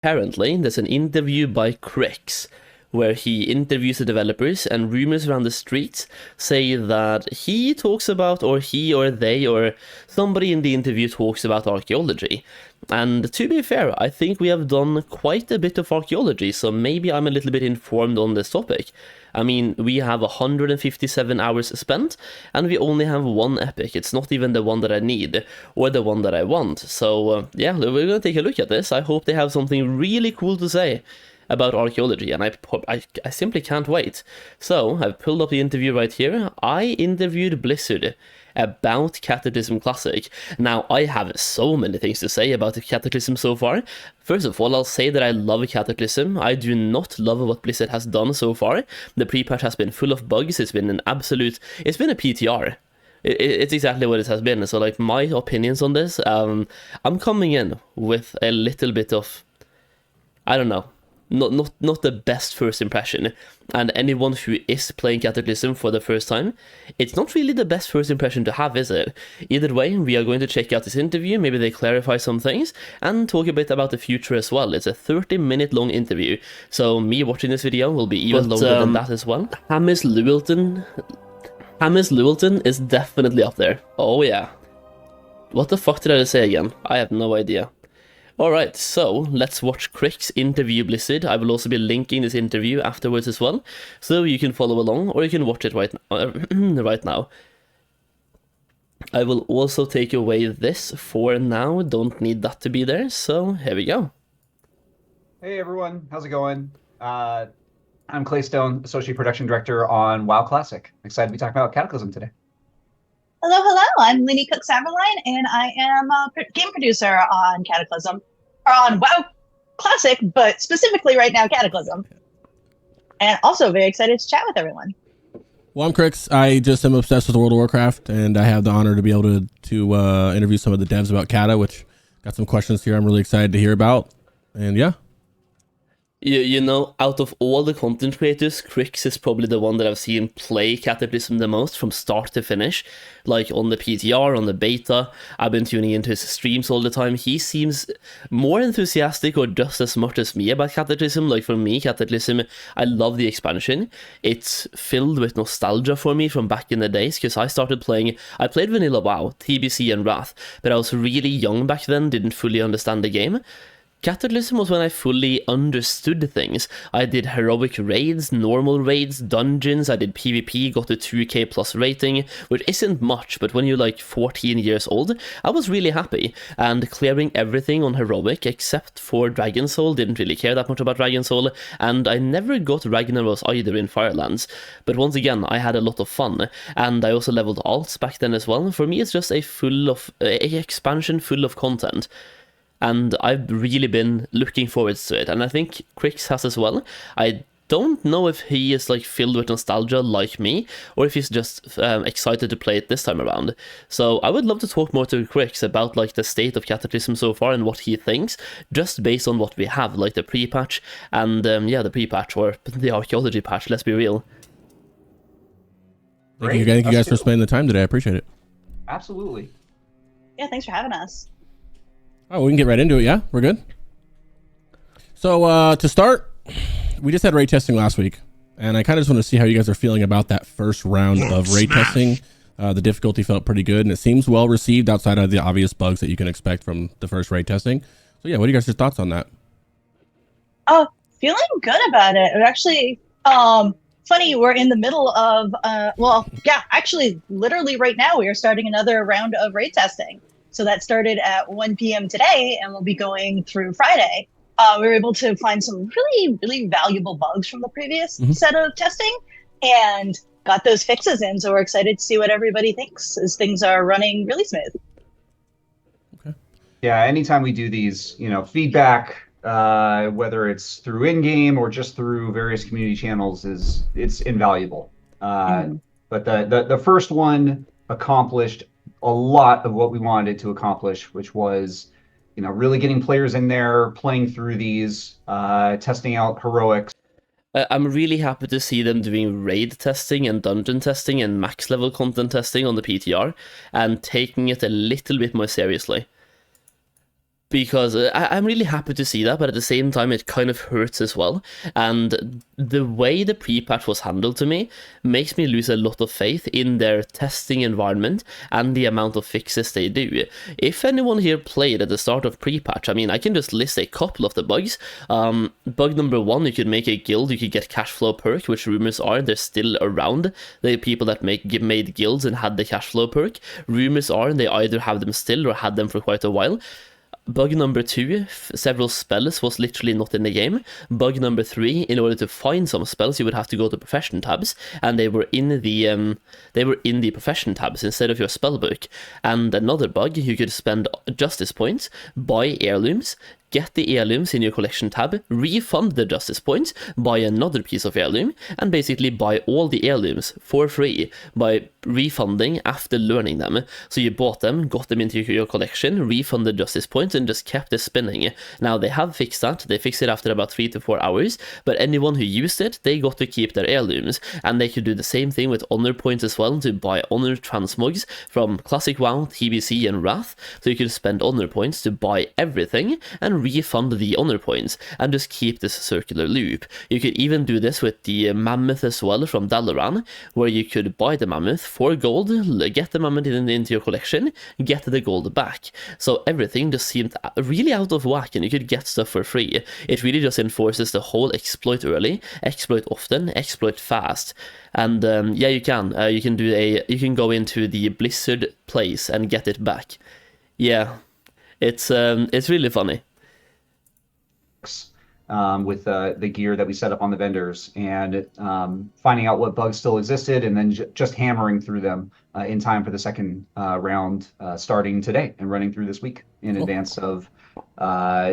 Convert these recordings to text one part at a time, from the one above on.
Apparently, there's an interview by Crix where he interviews the developers, and rumors around the streets say that he talks about, or he or they or somebody in the interview talks about archaeology. And to be fair, I think we have done quite a bit of archaeology, so maybe I'm a little bit informed on this topic. I mean, we have 157 hours spent, and we only have one epic. It's not even the one that I need, or the one that I want. So, yeah, we're gonna take a look at this. I hope they have something really cool to say about archaeology, and I simply can't wait. So, I've pulled up the interview right here. I interviewed Blizzard about Cataclysm Classic. Now, I have so many things to say about the Cataclysm so far. First of all, I'll say that I love Cataclysm. I do not love what Blizzard has done so far. The pre-patch has been full of bugs. It's been it's been a PTR. It's exactly what it has been. So, like, my opinions on this, I'm coming in with a little bit of, I don't know, not the best first impression, and anyone who is playing Cataclysm for the first time, it's not really the best first impression to have, is it? Either way, we are going to check out this interview, maybe they clarify some things, and talk a bit about the future as well. It's a 30-minute long interview, so me watching this video will be even longer than that as well. Hamis Llewellyn is definitely up there. Oh yeah. What the fuck did I say again? I have no idea. Alright, so let's watch Crix interview Blizzard. I will also be linking this interview afterwards as well, so you can follow along, or you can watch it right now. I will also take away this for now, don't need that to be there, so here we go. Hey everyone, how's it going? I'm Clay Stone, Associate Production Director on WoW Classic. Excited to be talking about Cataclysm today. Hello. I'm Lenny Cook-Saverline, and I am a game producer on Cataclysm, or on WoW Classic, but specifically right now Cataclysm. And also very excited to chat with everyone. Well, I'm Crix. I just am obsessed with World of Warcraft, and I have the honor to be able to interview some of the devs about Cata, which got some questions here I'm really excited to hear about. And yeah. You know, out of all the content creators, Crix is probably the one that I've seen play Cataclysm the most from start to finish. Like on the PTR, on the beta, I've been tuning into his streams all the time. He seems more enthusiastic or just as much as me about Cataclysm. Like for me, Cataclysm, I love the expansion. It's filled with nostalgia for me from back in the days, because I played Vanilla WoW, TBC and Wrath, but I was really young back then, didn't fully understand the game. Cataclysm was when I fully understood things. I did heroic raids, normal raids, dungeons, I did PvP, got a 2k plus rating, which isn't much, but when you're like 14 years old, I was really happy. And clearing everything on heroic, except for Dragon Soul, didn't really care that much about Dragon Soul, and I never got Ragnaros either in Firelands. But once again, I had a lot of fun, and I also leveled alts back then as well. For me, it's just a expansion full of content. And I've really been looking forward to it, and I think Crix has as well. I don't know if he is like filled with nostalgia like me, or if he's just excited to play it this time around. So I would love to talk more to Crix about like the state of Cataclysm so far and what he thinks, just based on what we have, like the pre-patch and the pre-patch, or the archaeology patch, let's be real. Thank you guys for spending the time today. I appreciate it. Absolutely. Yeah, thanks for having us. Oh, we can get right into it. Yeah, we're good. So to start, we just had raid testing last week, and I kind of just want to see how you guys are feeling about that first round of raid testing. The difficulty felt pretty good, and it seems well received outside of the obvious bugs that you can expect from the first raid testing. So yeah, what are you guys' thoughts on that? Oh, feeling good about it. It actually, funny, we're in the middle of, actually, literally right now, we are starting another round of raid testing. So that started at 1 p.m. today and will be going through Friday. We were able to find some really, really valuable bugs from the previous set of testing and got those fixes in. So we're excited to see what everybody thinks as things are running really smooth. Okay. Yeah, anytime we do these, feedback, whether it's through in-game or just through various community channels, it's invaluable. But the first one accomplished a lot of what we wanted it to accomplish, which was, really getting players in there, playing through these, testing out heroics. I'm really happy to see them doing raid testing and dungeon testing and max level content testing on the PTR, and taking it a little bit more seriously. because I'm really happy to see that, but at the same time, it kind of hurts as well. And the way the pre-patch was handled to me makes me lose a lot of faith in their testing environment and the amount of fixes they do. If anyone here played at the start of pre-patch, I mean, I can just list a couple of the bugs. Bug number 1, you could make a guild, you could get cash flow perk, which rumors are they're still around. The people that made guilds and had the cash flow perk, rumors are they either have them still or had them for quite a while. Bug number 2, several spells was literally not in the game. Bug number 3, in order to find some spells, you would have to go to profession tabs, and they were in the profession tabs instead of your spellbook. And another bug, you could spend justice points, buy heirlooms, get the heirlooms in your collection tab, refund the justice points, buy another piece of heirloom, and basically buy all the heirlooms for free by refunding after learning them. So you bought them, got them into your collection, refunded justice points, and just kept it spinning. Now they have fixed that, they fixed it after about 3 to 4 hours, but anyone who used it, they got to keep their heirlooms, and they could do the same thing with honor points as well, to buy honor transmogs from Classic WoW, TBC, and Wrath, so you could spend honor points to buy everything, and refund the honor points, and just keep this circular loop. You could even do this with the mammoth as well from Dalaran, where you could buy the mammoth for gold, get the mammoth into your collection, get the gold back. So everything just seemed really out of whack, and you could get stuff for free. It really just enforces the whole exploit early, exploit often, exploit fast. And yeah, you can go into the Blizzard place and get it back. Yeah, it's really funny. With the gear that we set up on the vendors, and finding out what bugs still existed, and then just hammering through them in time for the second round starting today and running through this week in advance of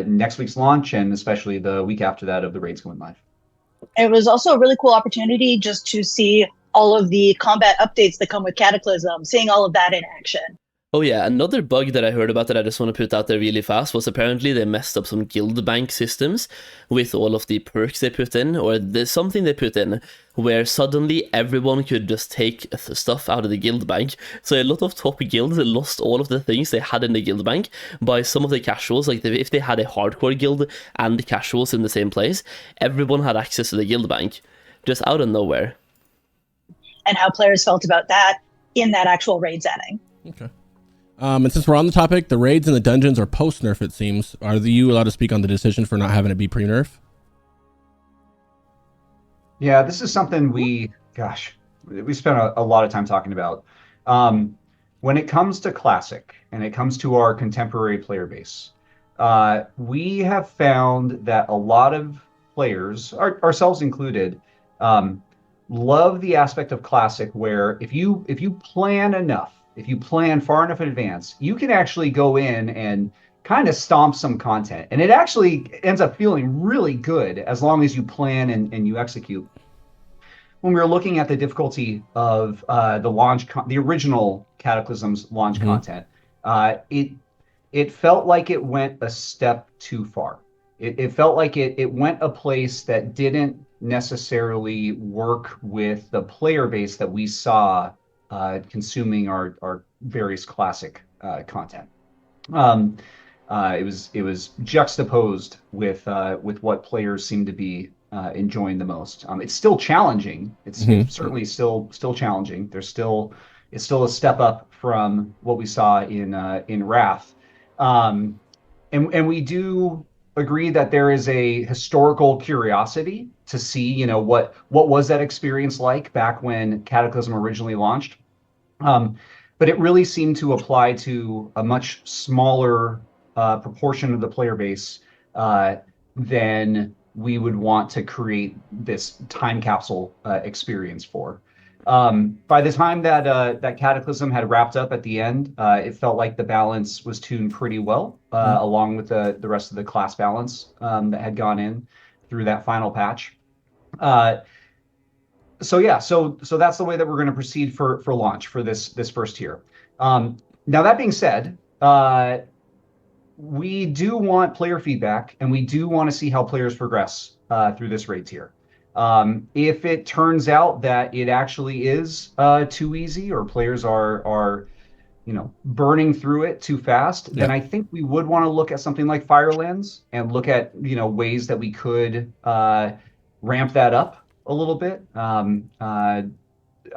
next week's launch, and especially the week after that of the raids going live. It was also a really cool opportunity just to see all of the combat updates that come with Cataclysm, seeing all of that in action. Oh yeah, another bug that I heard about that I just want to put out there really fast was apparently they messed up some guild bank systems with all of the perks they put in, or there's something they put in where suddenly everyone could just take stuff out of the guild bank. So a lot of top guilds lost all of the things they had in the guild bank by some of the casuals. Like if they had a hardcore guild and casuals in the same place, everyone had access to the guild bank just out of nowhere. And how players felt about that in that actual raid setting. Okay. And since we're on the topic, the raids and the dungeons are post-nerf, it seems. Are you allowed to speak on the decision for not having it be pre-nerf? Yeah, this is something we spent a lot of time talking about. When it comes to Classic, and it comes to our contemporary player base, we have found that a lot of players, ourselves included, love the aspect of Classic where if you plan enough, if you plan far enough in advance, you can actually go in and kind of stomp some content. And it actually ends up feeling really good as long as you plan and you execute. When we were looking at the difficulty of the original Cataclysm's launch content, it felt like it went a step too far. It felt like it went a place that didn't necessarily work with the player base that we saw consuming our various Classic content. It was juxtaposed with what players seem to be enjoying the most. It's still challenging. It's certainly still challenging. It's still a step up from what we saw in Wrath, and we do agree that there is a historical curiosity to see, what was that experience like back when Cataclysm originally launched. But it really seemed to apply to a much smaller proportion of the player base than we would want to create this time capsule experience for. By the time that Cataclysm had wrapped up at the end, it felt like the balance was tuned pretty well, along with the rest of the class balance that had gone in through that final patch. So that's the way that we're going to proceed for launch for this first tier. Now that being said, we do want player feedback, and we do want to see how players progress through this raid tier. If it turns out that it actually is too easy, or players are burning through it too fast, then I think we would want to look at something like Firelands and look at, ways that we could ramp that up a little bit.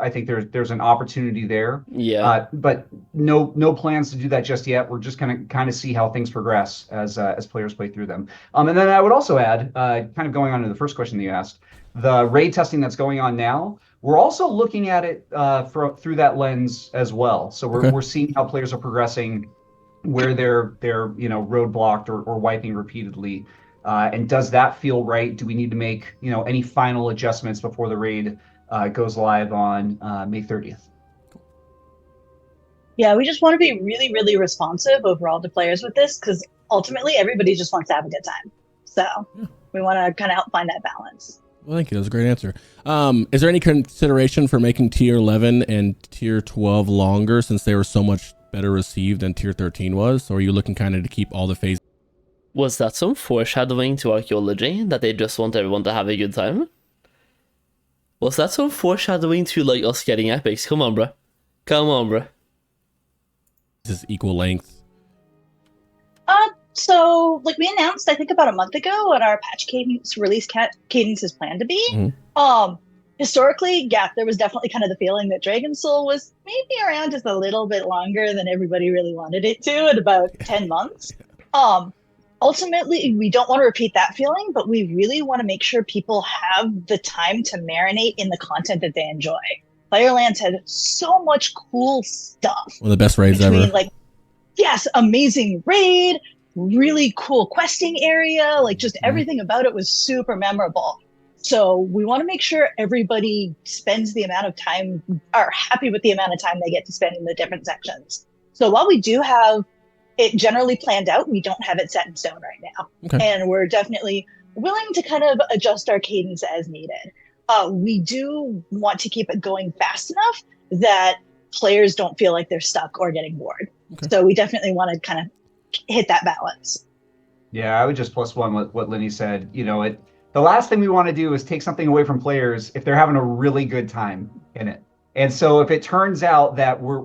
I think there's an opportunity there. Yeah. But no plans to do that just yet. We're just gonna kind of see how things progress as players play through them. And then I would also add, kind of going on to the first question that you asked, the raid testing that's going on now, we're also looking at it through that lens as well. So we're seeing how players are progressing, where they're roadblocked or wiping repeatedly. And does that feel right? Do we need to make any final adjustments before the raid goes live on May 30th? Yeah, we just want to be really, really responsive overall to players with this, because ultimately everybody just wants to have a good time. So we want to kind of help find that balance. Well, thank you. That was a great answer. Is there any consideration for making tier 11 and tier 12 longer, since they were so much better received than tier 13 was? Or are you looking kind of to keep all the phases? Was that some foreshadowing to Archaeology, that they just want everyone to have a good time? Was that some foreshadowing to, like, us getting epics? Come on, bruh. Come on, bruh. This is equal length. So, like we announced, I think about a month ago, what our patch cadence release cadence is planned to be. Historically, there was definitely kind of the feeling that Dragon Soul was maybe around just a little bit longer than everybody really wanted it to, at about 10 months. Ultimately, we don't want to repeat that feeling, but we really want to make sure people have the time to marinate in the content that they enjoy. Firelands had so much cool stuff. One of the best raids ever. Yes, amazing raid, really cool questing area, like just everything about it was super memorable. So we want to make sure everybody spends the amount of time, are happy with the amount of time they get to spend in the different sections. So while we do have it generally planned out, we don't have it set in stone right now. Okay. And we're definitely willing to kind of adjust our cadence as needed. We do want to keep it going fast enough that players don't feel like they're stuck or getting bored. Okay. So we definitely want to kind of hit that balance. Yeah, I would just plus one what Linny said. The last thing we want to do is take something away from players if they're having a really good time in it. And so if it turns out that we're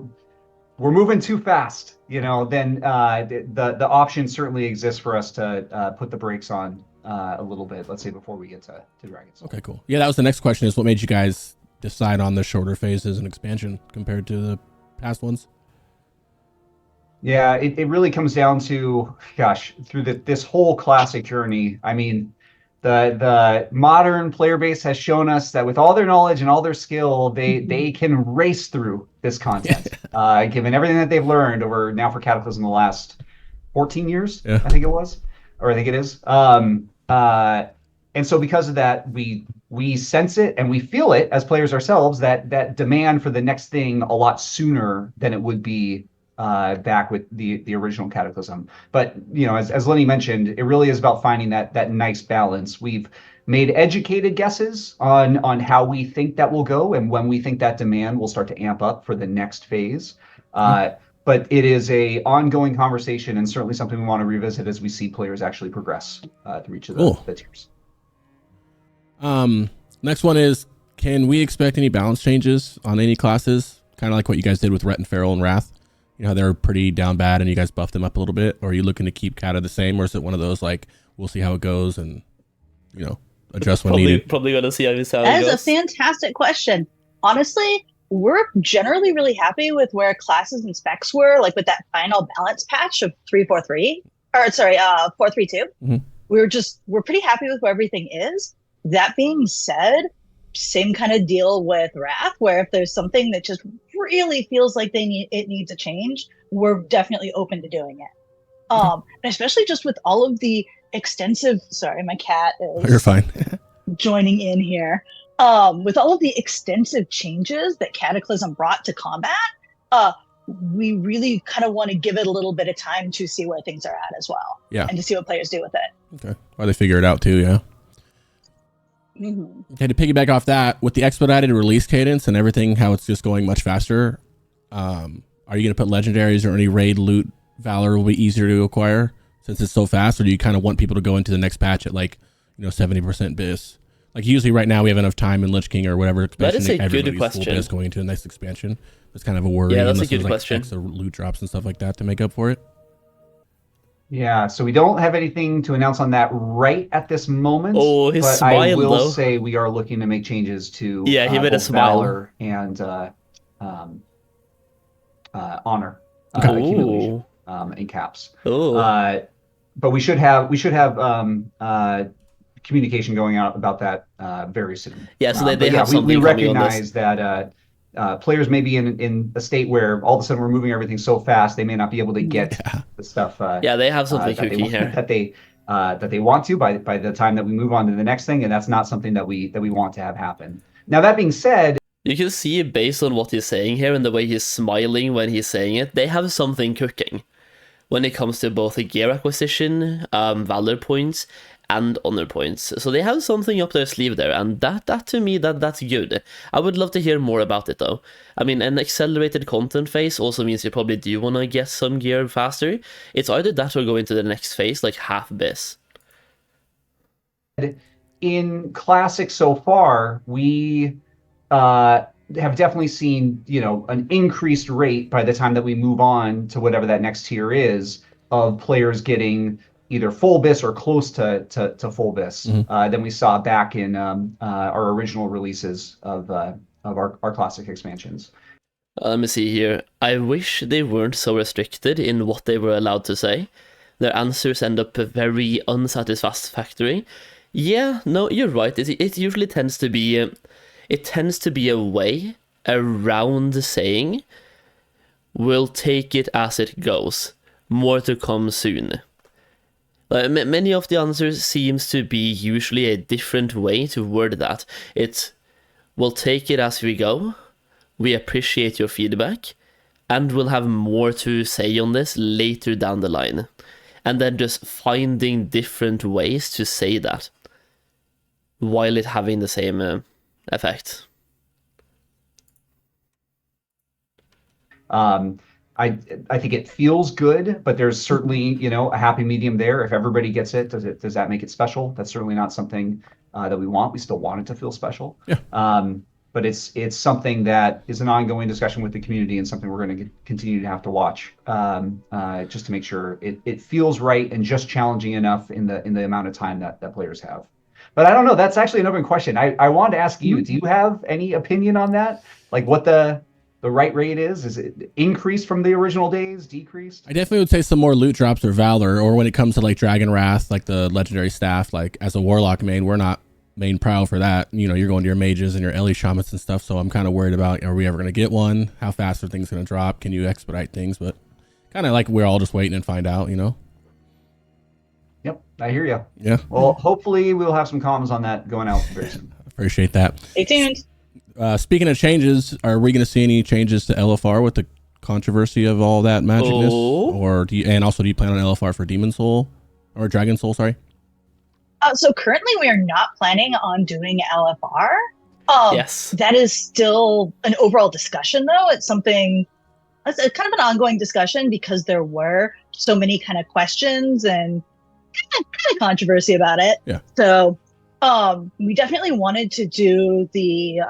moving too fast, then the option certainly exists for us to put the brakes on a little bit, let's say before we get to Dragons. Okay, cool. Yeah, that was the next question, is what made you guys decide on the shorter phases and expansion compared to the past ones? Yeah, it really comes down to, through this whole classic journey, I mean, the modern player base has shown us that with all their knowledge and all their skill, they can race through this content, given everything that they've learned over now for Cataclysm the last 14 years, I think it was, or I think it is. And so because of that, we sense it and we feel it as players ourselves, that demand for the next thing a lot sooner than it would be back with the original Cataclysm. But as Lenny mentioned, it really is about finding that nice balance. We've made educated guesses on how we think that will go and when we think that demand will start to amp up for the next phase. But it is a ongoing conversation and certainly something we want to revisit as we see players actually progress through each of the tiers. Next one is, can we expect any balance changes on any classes? Kind of like what you guys did with Ret and Feral and Wrath. How they're pretty down bad and you guys buffed them up a little bit? Or are you looking to keep Kata the same? Or is it one of those, like, we'll see how it goes and, adjust when needed? Probably going to see how it goes. That is a fantastic question. Honestly, we're generally really happy with where classes and specs were, like with that final balance patch of 432. We're pretty happy with where everything is. That being said, same kind of deal with Wrath, where if there's something that just really feels like it needs a change, we're definitely open to doing it. And especially just with all of the extensive, sorry, my cat is You're fine. joining in here. With all of the extensive changes that Cataclysm brought to combat, we really kind of want to give it a little bit of time to see where things are at as well. Yeah. And to see what players do with it. Okay. Or they figure it out too, yeah. Mm-hmm. Okay, to piggyback off that, with the expedited release cadence and everything, how it's just going much faster, are you going to put legendaries or any raid loot valor will be easier to acquire since it's so fast, or do you kind of want people to go into the next patch at 70% bis? Like usually right now we have enough time in Lich King or whatever expansion. That is a good full question. bis going into the next expansion. It's kind of a worry. Yeah, that's a unless good there's, like, question. extra loot drops and stuff like that to make up for it. Yeah, so we don't have anything to announce on that right at this moment. Oh, his but smile, I will though. say we are looking to make changes to Yeah, he made a both smile. Valor and Honor Okay. accumulation Ooh. in caps. Oh. But we should have communication going out about that very soon. Yeah, so they But have we something coming on this. recognize that players may be in a state where all of a sudden we're moving everything so fast they may not be able to get the stuff. Yeah, they have something that kooky here. that they want to by the time that we move on to the next thing, and that's not something that we want to have happen. Now that being said, You can see based on what he's saying here and the way he's smiling when he's saying it, they have something cooking when it comes to both the gear acquisition, valor points, and honor points. So they have something up their sleeve there, and that to me, that's good. I would love to hear more about it though. I mean, an accelerated content phase also means you probably do want to get some gear faster. It's either that or go into the next phase, like half bis. in Classic so far, we have definitely seen, an increased rate by the time that we move on to whatever that next tier is of players getting either full bis or close to full bis than we saw back in our original releases of our Classic expansions. Let me see here. I wish they weren't so restricted in what they were allowed to say. Their answers end up very unsatisfactory. Yeah, no, you're right. It usually tends to be a way around saying, we'll take it as it goes. More to come soon. Many of the answers seems to be usually a different way to word that. It's, we'll take it as we go. We appreciate your feedback, and we'll have more to say on this later down the line. And then just finding different ways to say that, while it having the same effect. I think it feels good, but there's certainly, a happy medium there. If everybody gets it, does that make it special? That's certainly not something that we want. We still want it to feel special. Yeah. But it's something that is an ongoing discussion with the community and something we're going to continue to have to watch just to make sure it feels right and just challenging enough in the amount of time that players have. But I don't know. That's actually an open question. I wanted to ask you, do you have any opinion on that? Like what the right rate is? Is it increased from the original days, decreased? I definitely would say some more loot drops or Valor, or when it comes to like Dragon Wrath, like the legendary staff, like as a Warlock main, we're not main proud for that. You're going to your mages and your Ellie shamans and stuff, so I'm kind of worried about, are we ever going to get one? How fast are things going to drop? Can you expedite things? But kind of like we're all just waiting and find out, Yep, I hear you. Yeah. Well, hopefully we'll have some comments on that going out very soon. Appreciate that. Stay tuned. Speaking of changes, are we going to see any changes to LFR with the controversy of all that magicness? Or do you plan on LFR for Demon Soul or Dragon Soul? Sorry. So currently we are not planning on doing LFR. Yes. That is still an overall discussion, though. It's something, it's kind of an ongoing discussion because there were so many kind of questions and kind of controversy about it. Yeah. So we definitely wanted to do the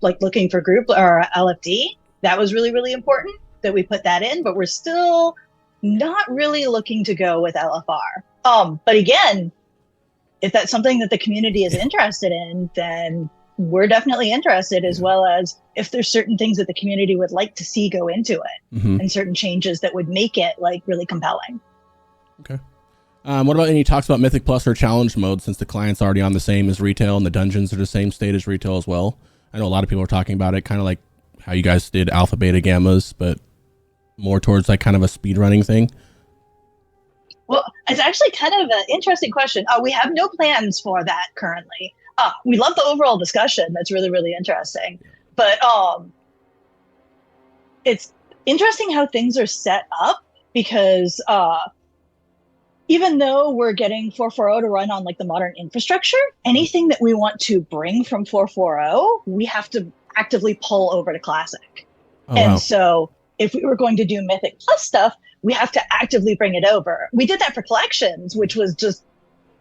looking for group or LFD. That was really, really important that we put that in, but we're still not really looking to go with LFR. But again, if that's something that the community is interested in, then we're definitely interested, as well as if there's certain things that the community would like to see go into it and certain changes that would make it really compelling. Okay. What about any talks about Mythic Plus or Challenge mode, since the client's already on the same as retail and the dungeons are the same state as retail as well? I know a lot of people are talking about it, kind of like how you guys did Alpha, Beta, Gammas, but more towards like kind of a speedrunning thing. Well, it's actually kind of an interesting question. We have no plans for that currently. We love the overall discussion. That's really, really interesting. But it's interesting how things are set up because even though we're getting 440 to run on the modern infrastructure, anything that we want to bring from 440, we have to actively pull over to Classic. So if we were going to do Mythic Plus stuff, we have to actively bring it over. We did that for collections, which was just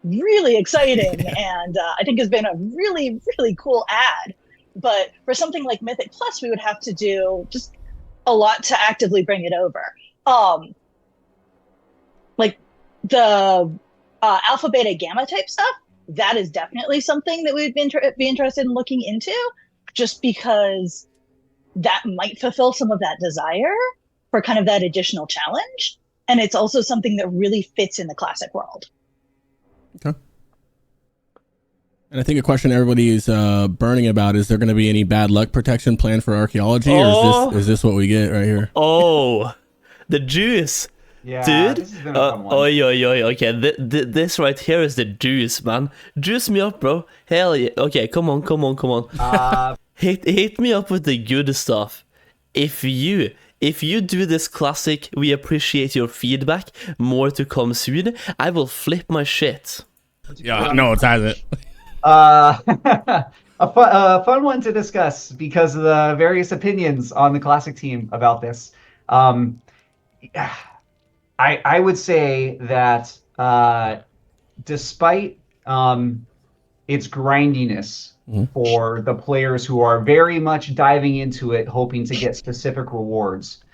really exciting. And I think has been a really, really cool add. But for something like Mythic Plus, we would have to do just a lot to actively bring it over. Like the alpha, beta, gamma type stuff, that is definitely something that we'd be interested in looking into, just because that might fulfill some of that desire for kind of that additional challenge. And it's also something that really fits in the classic world. Okay. And I think a question everybody is burning about, is there going to be any bad luck protection plan for archaeology, or is this what we get right here? Oh, the juice. Yeah, dude. This has been a fun one. Okay, this right here is the juice, man. Juice me up, bro. Hell yeah. Okay, come on. Hit me up with the good stuff. If you do this classic, we appreciate your feedback. More to come soon. I will flip my shit. Yeah, no, it's has it. A fun one to discuss because of the various opinions on the classic team about this. I would say that despite its grindiness for the players who are very much diving into it, hoping to get specific rewards,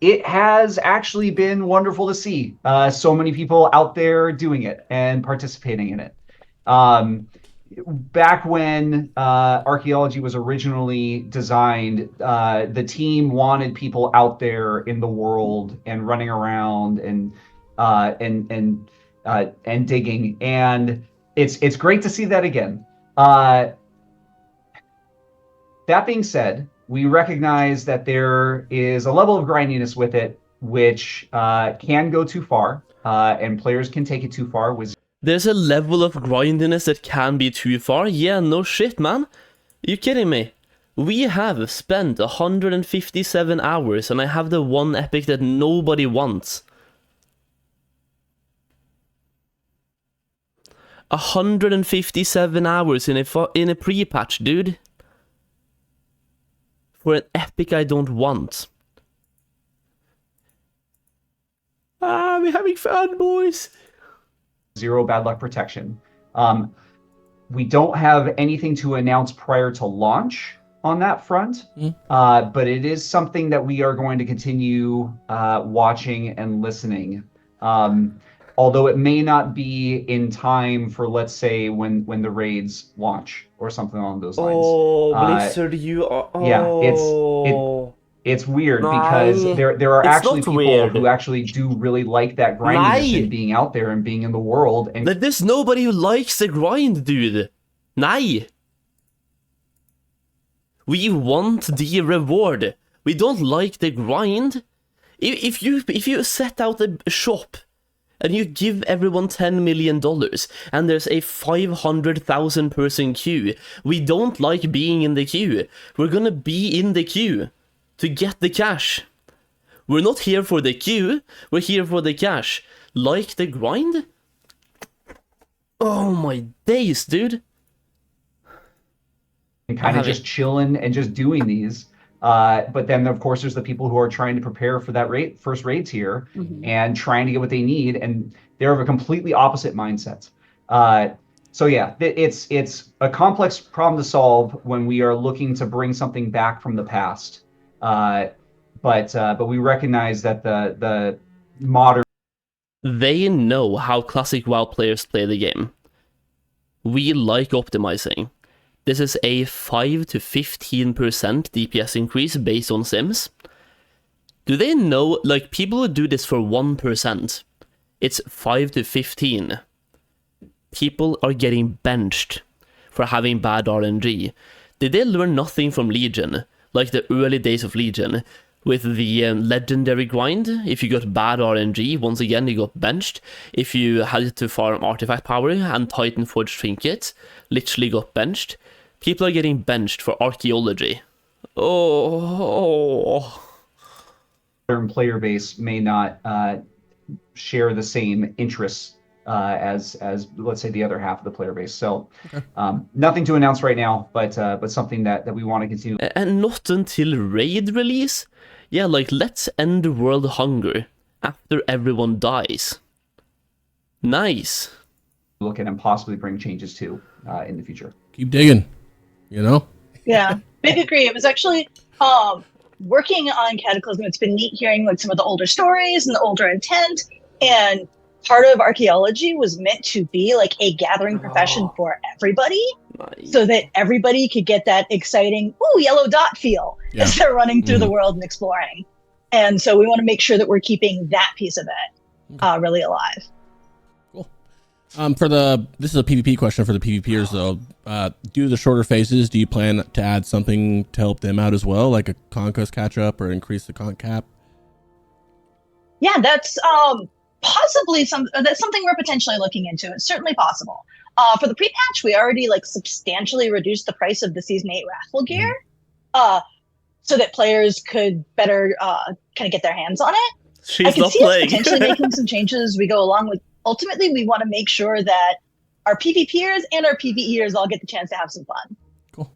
it has actually been wonderful to see so many people out there doing it and participating in it. Back when Archaeology was originally designed, the team wanted people out there in the world and running around and digging, and it's great to see that again. That being said, we recognize that there is a level of grindiness with it, which can go too far, and players can take it too far. There's a level of grindiness that can be too far? Yeah, no shit, man. You kidding me? We have spent 157 hours and I have the one epic that nobody wants. 157 hours in a pre-patch, dude. For an epic I don't want. We're having fun, boys. Zero bad luck protection. We don't have anything to announce prior to launch on that front, but it is something that we are going to continue watching and listening. Although it may not be in time for, let's say, when the raids launch or something along those lines. Oh, Blizzard, you are... Oh. Yeah, it's weird because there are actually people who actually do really like that grindiness and being out there and being in the world. And there's nobody who likes the grind, dude. Nei. We want the reward. We don't like the grind. If you set out a shop and you give everyone $10 million and there's a 500,000 person queue, we don't like being in the queue. We're gonna be in the queue to get the cash. We're not here for the queue, we're here for the cash. Like the grind? Oh my days, dude. And kind of just chilling and just doing these. But then, of course, there's the people who are trying to prepare for that first raid tier and trying to get what they need, and they're of a completely opposite mindset. So yeah, it's a complex problem to solve when we are looking to bring something back from the past. But we recognize that the modern... They know how classic WoW players play the game. We like optimizing. This is a 5 to 15% DPS increase based on sims. Do they know, like, people who do this for 1%, it's 5 to 15. People are getting benched for having bad RNG. Did they learn nothing from Legion? Like the early days of Legion, with the legendary grind. If you got bad RNG, once again you got benched. If you had to farm artifact power and Titan Forge Trinket, literally got benched. People are getting benched for Archaeology. Oh. Modern player base may not share the same interests as let's say the other half of the player base. So nothing to announce right now, but something that we want to continue. And not until raid release? Yeah, like, let's end world hunger after everyone dies. Nice. Look at and possibly bring changes to in the future. Keep digging, you know? Yeah, big agree. It was actually working on Cataclysm. It's been neat hearing like some of the older stories and the older intent. And part of archaeology was meant to be like a gathering profession for everybody, so that everybody could get that exciting yellow dot feel as they're running through the world and exploring. And so we want to make sure that we're keeping that piece of it really alive. This is a PvP question for the PvPers though. Due to the shorter phases, do you plan to add something to help them out as well, like a conquest catch up or increase the con cap? Yeah, that's possibly that's something we're potentially looking into. It's certainly possible. For the pre-patch, we already like substantially reduced the price of the Season 8 Wrathful gear, so that players could better kind of get their hands on it. She's I can not see playing. us potentially making some changes as we go along. With ultimately, we want to make sure that our PvPers and our PvEers all get the chance to have some fun. Cool.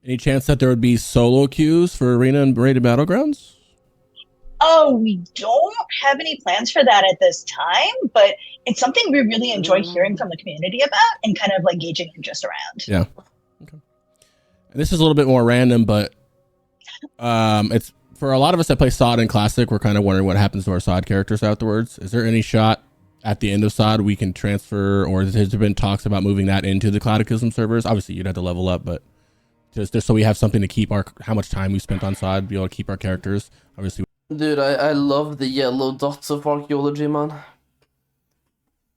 Any chance that there would be solo queues for Arena and Rated Battlegrounds? Oh, we don't have any plans for that at this time, but it's something we really enjoy hearing from the community about and kind of like gauging interest around. Yeah. Okay. And this is a little bit more random, but it's for a lot of us that play SOD and Classic, we're kind of wondering what happens to our SOD characters afterwards. Is there any shot at the end of SOD we can transfer, or has there been talks about moving that into the Cataclysm servers? Obviously, you'd have to level up, but just so we have something to keep how much time we spent on SOD, be able to keep our characters. Obviously. Dude, I love the yellow dots of archaeology, man.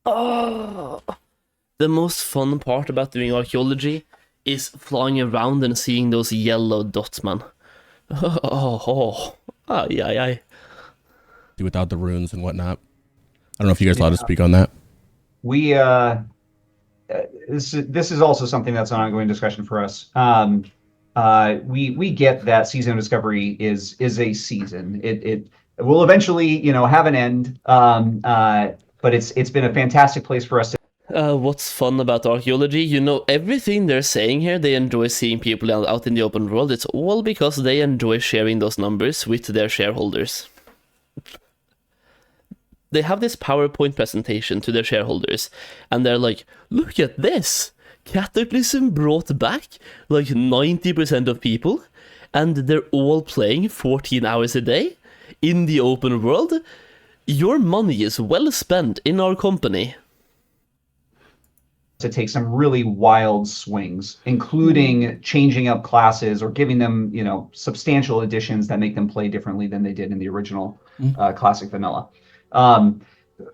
Oh, the most fun part about doing archaeology is flying around and seeing those yellow dots, man. Aye. Without the runes and whatnot. I don't know if you guys allowed to speak on that. We this is also something that's an ongoing discussion for us. We get that Season of Discovery is a season. It will eventually, have an end. But it's been a fantastic place for us to. What's fun about archaeology? Everything they're saying here, they enjoy seeing people out in the open world. It's all because they enjoy sharing those numbers with their shareholders. They have this PowerPoint presentation to their shareholders, and they're like, look at this! Cataclysm brought back like 90% of people, and they're all playing 14 hours a day in the open world. Your money is well spent in our company. To take some really wild swings, including changing up classes or giving them, substantial additions that make them play differently than they did in the original Classic Vanilla.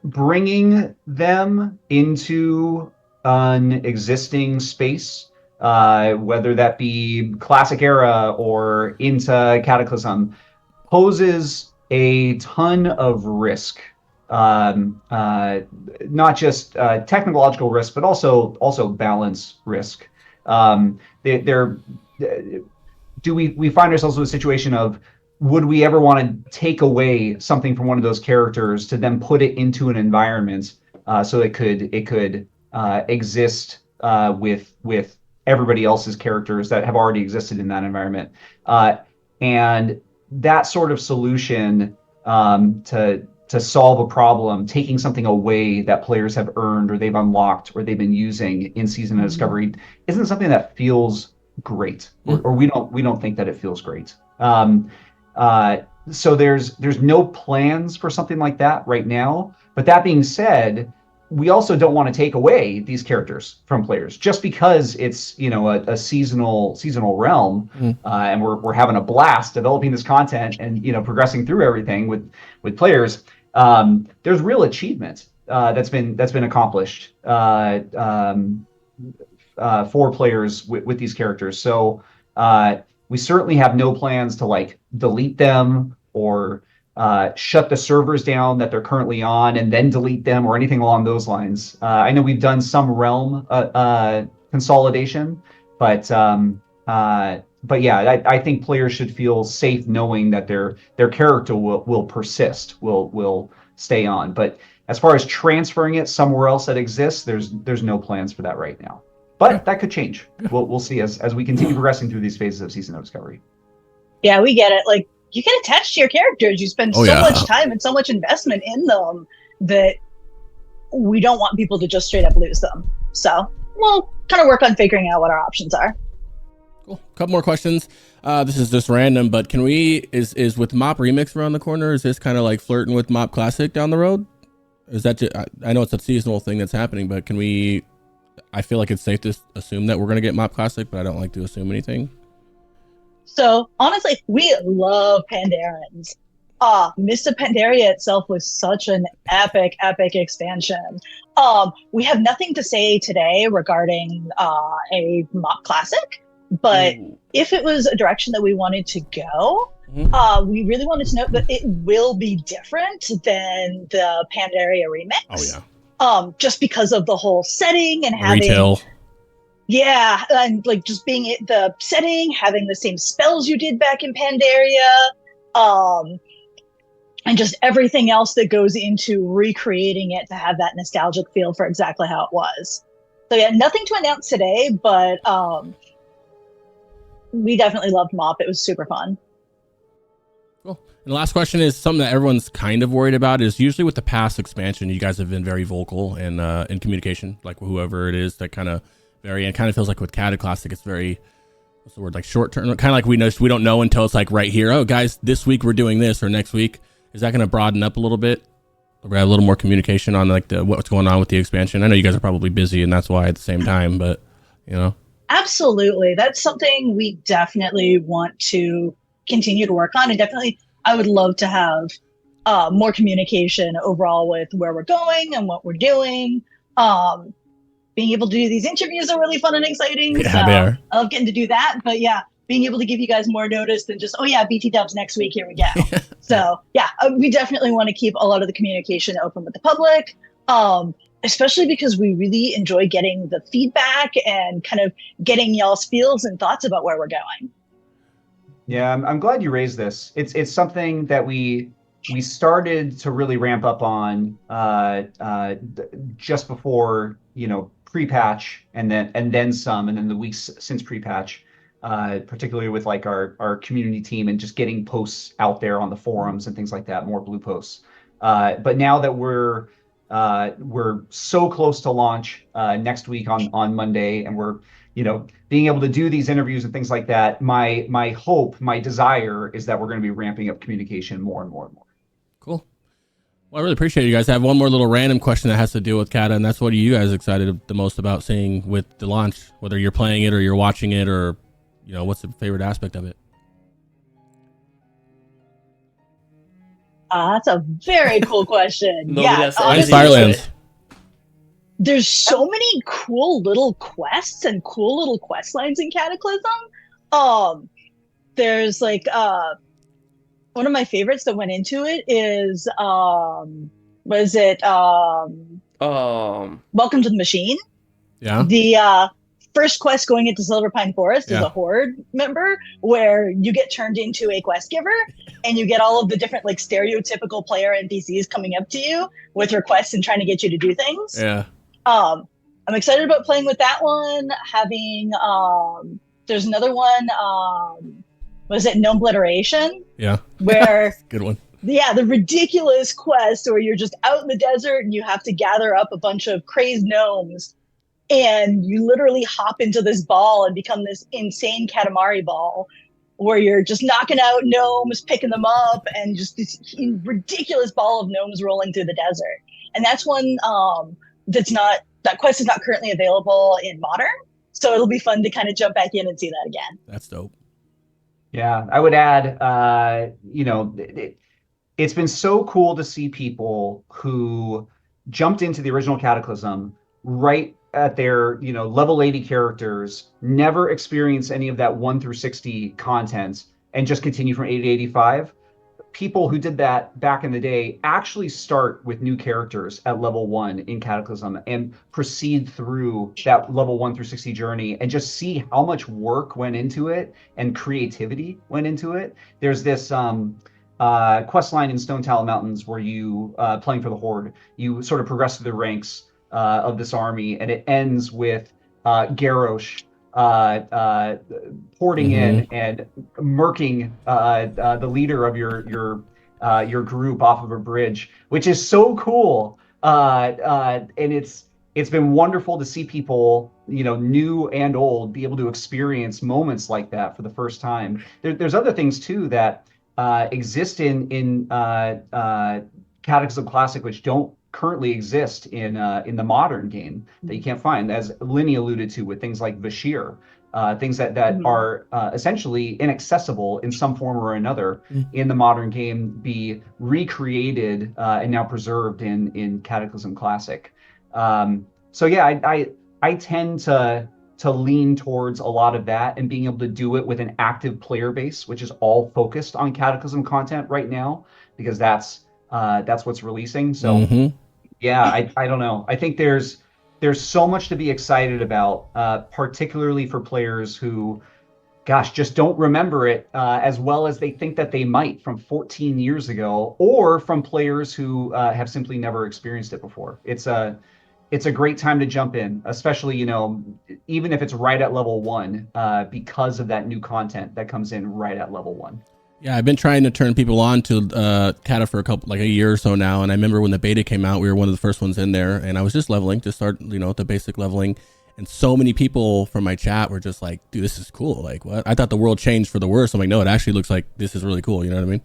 Bringing them into an existing space, whether that be Classic Era or into Cataclysm, poses a ton of risk. Not just technological risk, but also balance risk. Do we find ourselves in a situation of, would we ever want to take away something from one of those characters to then put it into an environment so it could exist with everybody else's characters that have already existed in that environment? And that sort of solution to solve a problem, taking something away that players have earned or they've unlocked or they've been using in Season of Discovery, isn't something that feels great, or we don't think that it feels great. So there's no plans for something like that right now. But that being said, we also don't want to take away these characters from players just because it's a seasonal realm, and we're having a blast developing this content and progressing through everything with players. There's real achievement that's been accomplished for players with these characters. So we certainly have no plans to delete them or shut the servers down that they're currently on and then delete them or anything along those lines. I know we've done some realm consolidation, but yeah, I think players should feel safe knowing that their character will persist, will stay on. But as far as transferring it somewhere else that exists, there's no plans for that right now. But that could change. We'll see as we continue progressing through these phases of Season of Discovery. Yeah, we get it. You get attached to your characters. You spend so much time and so much investment in them that we don't want people to just straight up lose them. So we'll kind of work on figuring out what our options are. Cool. Couple more questions. This is just random, but can we, is with Mop Remix around the corner, is this kind of like flirting with Mop Classic down the road? Is that just, I know it's a seasonal thing that's happening, but can we, I feel like it's safe to assume that we're going to get Mop Classic, but I don't like to assume anything. So honestly, we love Pandarans. Mists of Pandaria itself was such an epic expansion. We have nothing to say today regarding a Mop Classic, but if it was a direction that we wanted to go, we really wanted to know that it will be different than the Pandaria remix. Oh yeah. Just because of the whole setting and having retail. Yeah, and like just being the setting, having the same spells you did back in Pandaria, and just everything else that goes into recreating it to have that nostalgic feel for exactly how it was. So yeah, nothing to announce today, but we definitely loved Mop. It was super fun. Cool. And the last question is something that everyone's kind of worried about is usually with the past expansion, you guys have been very vocal and in communication, like whoever it is that kind of very, and it kind of feels like with Cataclysm, it's very, what's the word, like short term, kind of like we don't know until it's like right here. Oh guys, this week we're doing this, or next week. Is that going to broaden up a little bit? Or have a little more communication on like what's going on with the expansion? I know you guys are probably busy and that's why at the same time, but you know. Absolutely. That's something we definitely want to continue to work on. And definitely I would love to have more communication overall with where we're going and what we're doing. Being able to do these interviews are really fun and exciting. Yeah, so they are. I love getting to do that. But yeah, being able to give you guys more notice than just, oh yeah, BT dubs next week, here we go. So yeah, we definitely want to keep a lot of the communication open with the public, especially because we really enjoy getting the feedback and kind of getting y'all's feels and thoughts about where we're going. Yeah, I'm glad you raised this. It's something that we started to really ramp up on just before, pre-patch, and then some, and then the weeks since pre-patch, particularly with like our community team and just getting posts out there on the forums and things like that, more blue posts. But now that we're so close to launch next week on Monday, and we're being able to do these interviews and things like that, my hope, my desire is that we're going to be ramping up communication more and more and more. Cool. Well, I really appreciate you guys. I have one more little random question that has to do with Kata, and that's what are you guys excited the most about seeing with the launch, whether you're playing it or you're watching it, or what's the favorite aspect of it? That's a very cool question. Yeah, honestly, Firelands. There's so many cool little quests and cool little quest lines in Cataclysm. There's like one of my favorites that went into it is Welcome to the Machine. Yeah. The first quest going into Silverpine Forest is a Horde member, where you get turned into a quest giver and you get all of the different like stereotypical player NPCs coming up to you with requests and trying to get you to do things. Yeah. I'm excited about playing with that one. Having there's another one, Gnome Obliteration? Yeah. Where good one. Yeah, the ridiculous quest where you're just out in the desert and you have to gather up a bunch of crazed gnomes, and you literally hop into this ball and become this insane Katamari ball where you're just knocking out gnomes, picking them up, and just this ridiculous ball of gnomes rolling through the desert. And that's one that quest is not currently available in Modern, so it'll be fun to kind of jump back in and see that again. That's dope. Yeah, I would add, it's been so cool to see people who jumped into the original Cataclysm right at their, level 80 characters, never experience any of that 1 through 60 content, and just continue from 80 to 85. People who did that back in the day actually start with new characters at level 1 in Cataclysm and proceed through that level 1 through 60 journey and just see how much work went into it and creativity went into it. There's this quest line in Stone Talon Mountains where you, playing for the Horde, you sort of progress through the ranks of this army, and it ends with Garrosh porting in and murking the leader of your group off of a bridge, which is so cool. And it's been wonderful to see people, new and old, be able to experience moments like that for the first time. There's other things too that exist in Cataclysm Classic, which don't currently exist in the modern game, that you can't find, as Linny alluded to, with things like Vashir, things that are essentially inaccessible in some form or another in the modern game, be recreated and now preserved in Cataclysm Classic. So yeah, I tend to lean towards a lot of that, and being able to do it with an active player base, which is all focused on Cataclysm content right now, because that's what's releasing. So yeah, I don't know. I think there's so much to be excited about, particularly for players who, gosh, just don't remember it as well as they think that they might from 14 years ago, or from players who have simply never experienced it before. It's a great time to jump in, especially, even if it's right at level 1, because of that new content that comes in right at level 1. Yeah, I've been trying to turn people on to Cata for a year or so now, and I remember when the beta came out, we were one of the first ones in there, and I was just leveling, the basic leveling, and so many people from my chat were just like, dude, this is cool. Like, what? I thought the world changed for the worse. I'm like, no, it actually looks like this is really cool. You know what I mean?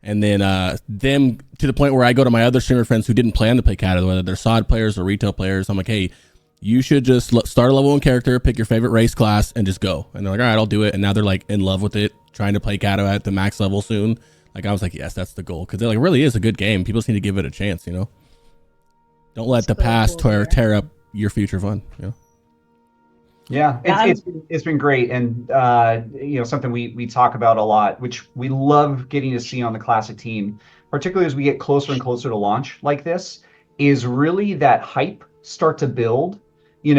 And then them to the point where I go to my other streamer friends who didn't plan to play Cata, whether they're SOD players or retail players. I'm like, hey, you should just start a level 1 character, pick your favorite race class, and just go. And they're like, all right, I'll do it. And now they're like in love with it, trying to play Cata at the max level soon. Like, I was like, yes, that's the goal, because it really is a good game. People just need to give it a chance. Don't let the past tear up your future fun. Yeah, it's been great, and something we talk about a lot, which we love getting to see on the Classic team, particularly as we get closer and closer to launch like this, is really that hype start to build. We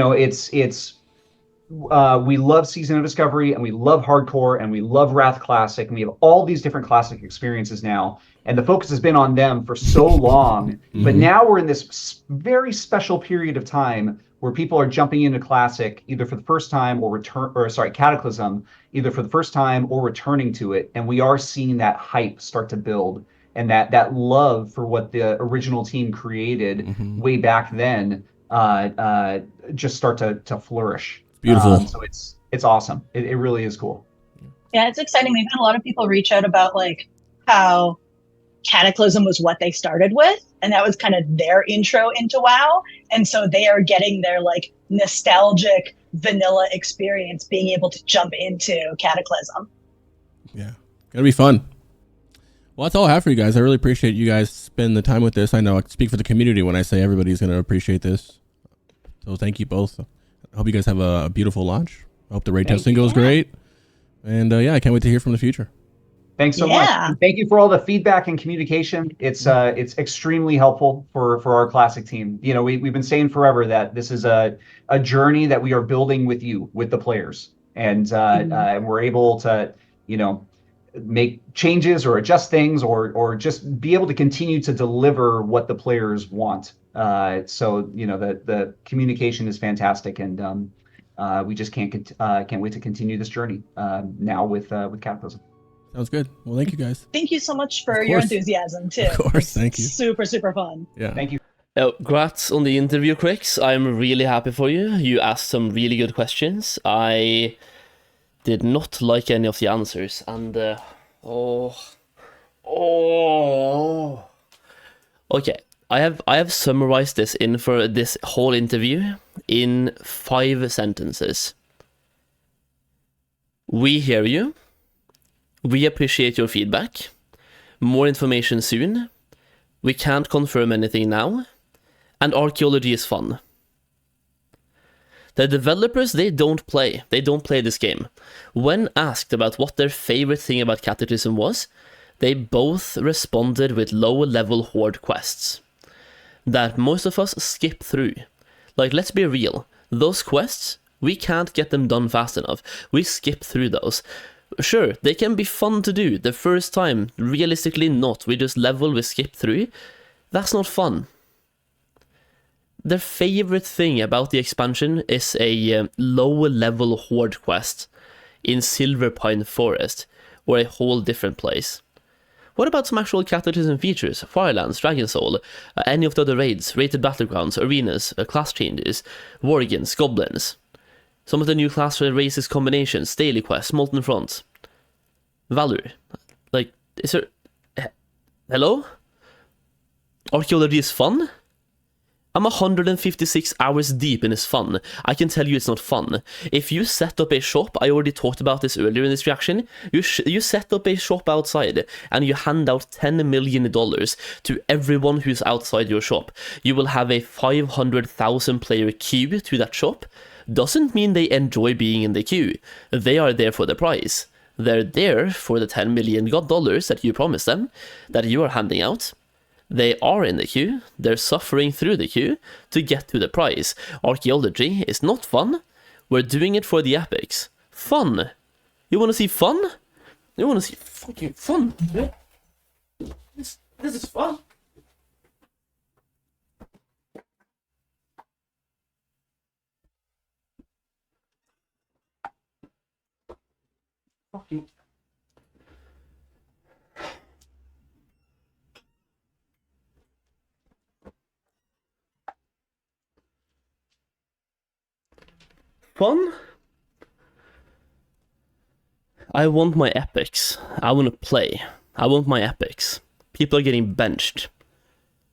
love Season of Discovery, and we love Hardcore, and we love Wrath Classic, and we have all these different Classic experiences now, and the focus has been on them for so long. But now we're in this very special period of time where people are jumping into Classic either for the first time Cataclysm, either for the first time or returning to it. And we are seeing that hype start to build, and that love for what the original team created way back then just start to flourish. Beautiful. So it's awesome. It really is cool. Yeah, it's exciting. We've had a lot of people reach out about like how Cataclysm was what they started with, and that was kind of their intro into WoW, and so they are getting their like nostalgic vanilla experience being able to jump into Cataclysm. Yeah, gonna be fun. Well, that's all I have for you guys. I really appreciate you guys spending the time with this. I know I speak for the community when I say everybody's gonna appreciate this, so thank you both. I hope you guys have a beautiful launch. I hope the raid testing goes great, and I can't wait to hear from the future. Thanks so much. And thank you for all the feedback and communication. It's extremely helpful for our Classic team. We've been saying forever that this is a journey that we are building with you, with the players, and we're able to make changes or adjust things or just be able to continue to deliver what the players want. So the communication is fantastic, and we just can't wait to continue this journey now with Cataclysm. Sounds good. Well, thank you guys. Thank you so much for your enthusiasm too. Of course, thank you. Super, super fun. Yeah. Thank you. Congrats on the interview, Crix. I'm really happy for you. You asked some really good questions. I did not like any of the answers, and okay. I have summarized this in for this whole interview in 5 sentences. We hear you. We appreciate your feedback. More information soon. We can't confirm anything now. And archaeology is fun. The developers, they don't play this game. When asked about what their favorite thing about Cataclysm was, they both responded with low-level horde quests that most of us skip through. Like, let's be real. Those quests, we can't get them done fast enough. We skip through those. Sure, they can be fun to do the first time. Realistically not. We just level, we skip through. That's not fun. Their favorite thing about the expansion is a low-level horde quest in Silverpine Forest, or a whole different place. What about some actual Cataclysm features? Firelands, Dragon Soul, any of the other raids, rated battlegrounds, arenas, class changes, Worgens, Goblins. Some of the new class races combinations, daily quests, Molten Front. Valor. Like, is there... Hello? Archaeology is fun? I'm 156 hours deep in this fun. I can tell you it's not fun. If you set up a shop, I already talked about this earlier in this reaction, you set up a shop outside and you hand out $10 million to everyone who's outside your shop. You will have a 500,000 player queue to that shop. Doesn't mean they enjoy being in the queue. They are there for the prize. They're there for the $10 million that you promised them, that you are handing out. They are in the queue, they're suffering through the queue to get to the prize. Archaeology is not fun, we're doing it for the epics. Fun! You wanna see fun? You wanna see fucking fun? This is fun! Fucking... Fun? I want my epics. I want to play. I want my epics. People are getting benched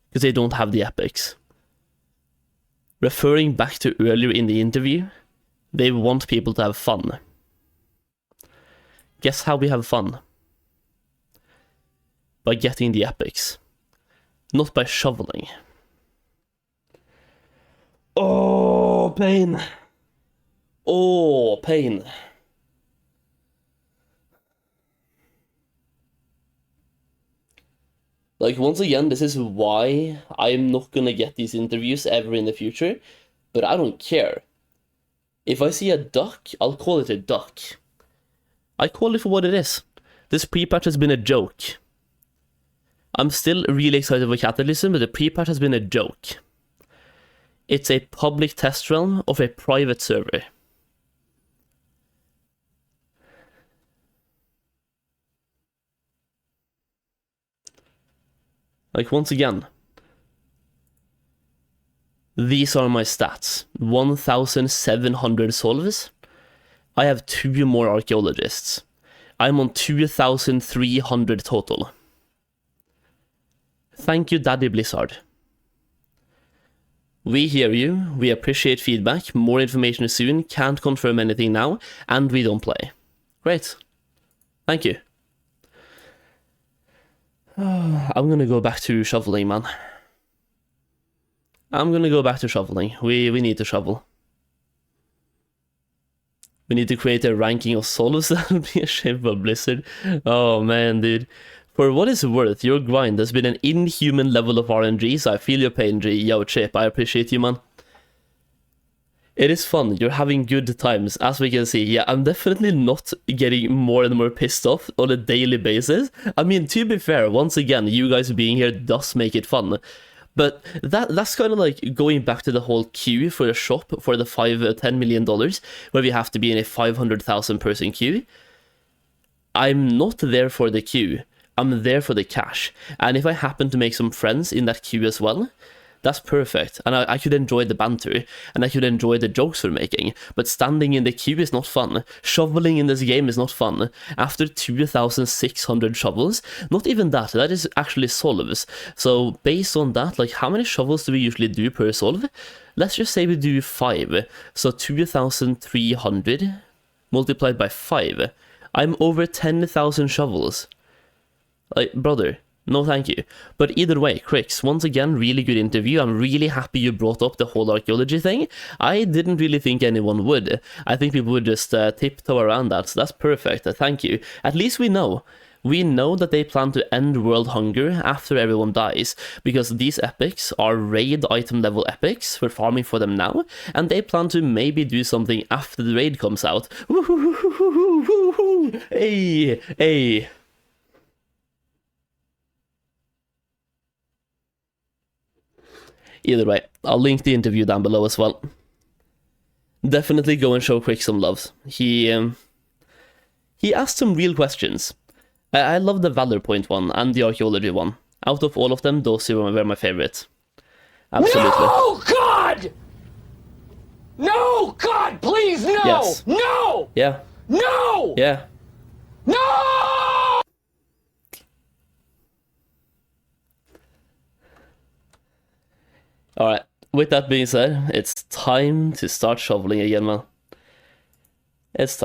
because they don't have the epics. Referring back to earlier in the interview, they want people to have fun. Guess how we have fun? By getting the epics. Not by shoveling. Oh, pain. Oh, pain. Like, once again, this is why I'm not gonna get these interviews ever in the future, but I don't care. If I see a duck, I'll call it a duck. I call it for what it is. This pre-patch has been a joke. I'm still really excited for Cataclysm, but the pre-patch has been a joke. It's a public test realm of a private server. Like, once again, these are my stats. 1,700 solves. I have 2 more archaeologists. I'm on 2,300 total. Thank you, Daddy Blizzard. We hear you, we appreciate feedback, more information soon, can't confirm anything now, and we don't play. Great. Thank you. I'm gonna go back to shoveling, man. I'm gonna go back to shoveling. We need to shovel. We need to create a ranking of solos. That would be a shameful Blizzard. Oh man, dude. For what it's worth, your grind has been an inhuman level of RNG, so I feel your pain, G. Yo, Chip, I appreciate you, man. It is fun, you're having good times, as we can see. Yeah, I'm definitely not getting more and more pissed off on a daily basis. I mean, to be fair, once again, you guys being here does make it fun. But that's kind of like going back to the whole queue for a shop for the $10 million, where we have to be in a 500,000 person queue. I'm not there for the queue, I'm there for the cash. And if I happen to make some friends in that queue as well, that's perfect, and I could enjoy the banter, and I could enjoy the jokes we're making, but standing in the queue is not fun. Shoveling in this game is not fun. After 2,600 shovels, not even that is actually solves. So based on that, like, how many shovels do we usually do per solve? Let's just say we do 5, so 2,300 multiplied by 5. I'm over 10,000 shovels. Like, brother. No thank you. But either way, Crix, once again, really good interview. I'm really happy you brought up the whole archaeology thing. I didn't really think anyone would. I think people would just tiptoe around that, so that's perfect. Thank you. At least we know. We know that they plan to end world hunger after everyone dies, because these epics are raid item level epics. We're farming for them now, and they plan to maybe do something after the raid comes out. Woo-hoo-hoo-hoo-hoo-hoo-hoo. Hey, hey. Either way, I'll link the interview down below as well. Definitely go and show Crick some love. He asked some real questions. I love the Valor Point one and the Archaeology one. Out of all of them, those two were my favorite. Absolutely. No, God! No, God, please, no! Yes. No! Yeah. No! Yeah. No! Alright, with that being said, it's time to start shoveling again, man. It's time.